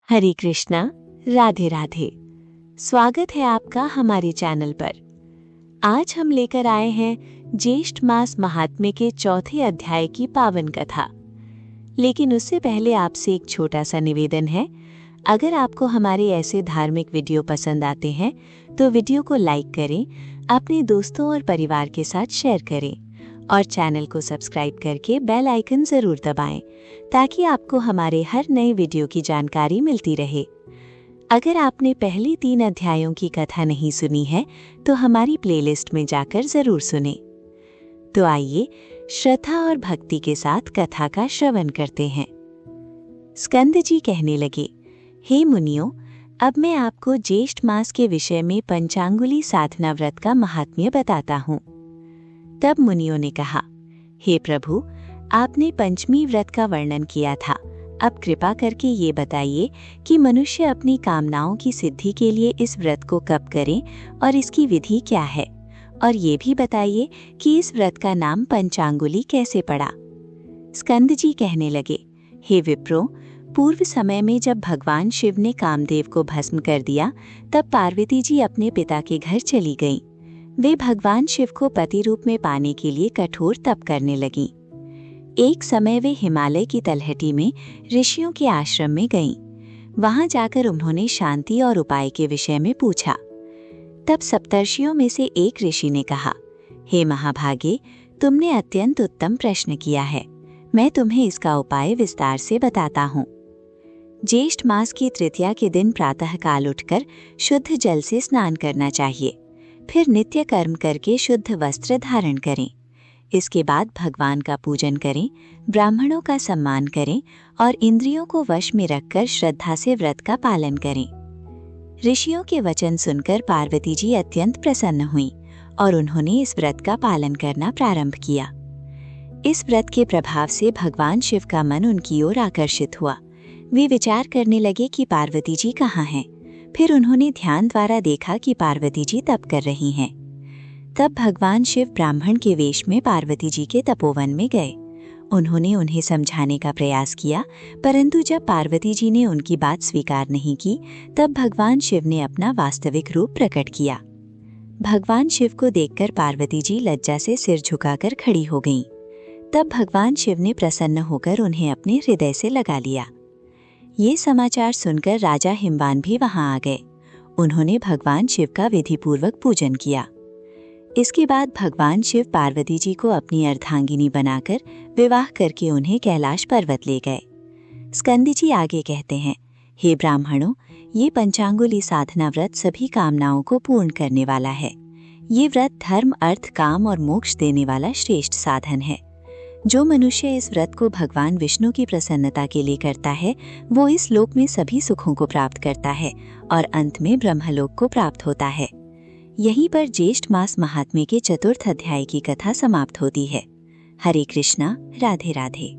हरे कृष्णा, राधे राधे। स्वागत है आपका हमारे चैनल पर। आज हम लेकर आए हैं ज्येष्ठ मास महात्म्य के चौथे अध्याय की पावन कथा। लेकिन उससे पहले आपसे एक छोटा सा निवेदन है। अगर आपको हमारे ऐसे धार्मिक वीडियो पसंद आते हैं तो वीडियो को लाइक करें, अपने दोस्तों और परिवार के साथ शेयर करें और चैनल को सब्सक्राइब करके बेल आइकन जरूर दबाएं ताकि आपको हमारे हर नए वीडियो की जानकारी मिलती रहे। अगर आपने पहली 3 अध्यायों की कथा नहीं सुनी है तो हमारी प्लेलिस्ट में जाकर जरूर सुनें। तो आइए श्रद्धा और भक्ति के साथ कथा का श्रवण करते हैं। स्कंद जी कहने लगे, हे मुनियों, अब मैं आपको ज्येष्ठ मास के विषय में पंचांगुली साधना व्रत का महात्म्य बताता हूँ। तब मुनियों ने कहा, हे प्रभु, आपने पंचमी व्रत का वर्णन किया था। अब कृपा करके ये बताइए कि मनुष्य अपनी कामनाओं की सिद्धि के लिए इस व्रत को कब करें और इसकी विधि क्या है, और ये भी बताइए कि इस व्रत का नाम पंचांगुली कैसे पड़ा। स्कंद जी कहने लगे, हे विप्रो, पूर्व समय में जब भगवान शिव ने कामदेव को भस्म कर दिया तब पार्वती जी अपने पिता के घर चली गईं। वे भगवान शिव को पति रूप में पाने के लिए कठोर तप करने लगीं। एक समय वे हिमालय की तलहटी में ऋषियों के आश्रम में गईं। वहां जाकर उन्होंने शांति और उपाय के विषय में पूछा। तब सप्तर्षियों में से एक ऋषि ने कहा, हे महाभागे, तुमने अत्यंत उत्तम प्रश्न किया है। मैं तुम्हें इसका उपाय विस्तार से बताता हूँ। ज्येष्ठ मास की तृतीया के दिन प्रातः काल उठकर शुद्ध जल से स्नान करना चाहिए। फिर नित्य कर्म करके शुद्ध वस्त्र धारण करें। इसके बाद भगवान का पूजन करें, ब्राह्मणों का सम्मान करें और इंद्रियों को वश में रखकर श्रद्धा से व्रत का पालन करें। ऋषियों के वचन सुनकर पार्वती जी अत्यंत प्रसन्न हुईं और उन्होंने इस व्रत का पालन करना प्रारंभ किया। इस व्रत के प्रभाव से भगवान शिव का मन उनकी ओर आकर्षित हुआ। वे विचार करने लगे कि पार्वती जी कहाँ हैं। फिर उन्होंने ध्यान द्वारा देखा कि पार्वती जी तप कर रही हैं। तब भगवान शिव ब्राह्मण के वेश में पार्वती जी के तपोवन में गए। उन्होंने उन्हें समझाने का प्रयास किया, परंतु जब पार्वती जी ने उनकी बात स्वीकार नहीं की तब भगवान शिव ने अपना वास्तविक रूप प्रकट किया। भगवान शिव को देखकर पार्वती जी लज्जा से सिर झुकाकर खड़ी हो गईं। तब भगवान शिव ने प्रसन्न होकर उन्हें अपने हृदय से लगा लिया। ये समाचार सुनकर राजा हिमवान भी वहां आ गए। उन्होंने भगवान शिव का विधिपूर्वक पूजन किया। इसके बाद भगवान शिव पार्वती जी को अपनी अर्धांगिनी बनाकर विवाह करके उन्हें कैलाश पर्वत ले गए। स्कंद जी आगे कहते हैं, हे ब्राह्मणों, ये पंचांगुली साधना व्रत सभी कामनाओं को पूर्ण करने वाला है। ये व्रत धर्म, अर्थ, काम और मोक्ष देने वाला श्रेष्ठ साधन है। जो मनुष्य इस व्रत को भगवान विष्णु की प्रसन्नता के लिए करता है वो इस लोक में सभी सुखों को प्राप्त करता है और अंत में ब्रह्मलोक को प्राप्त होता है। यहीं पर ज्येष्ठ मास महात्म्य के चतुर्थ अध्याय की कथा समाप्त होती है। हरे कृष्णा, राधे राधे।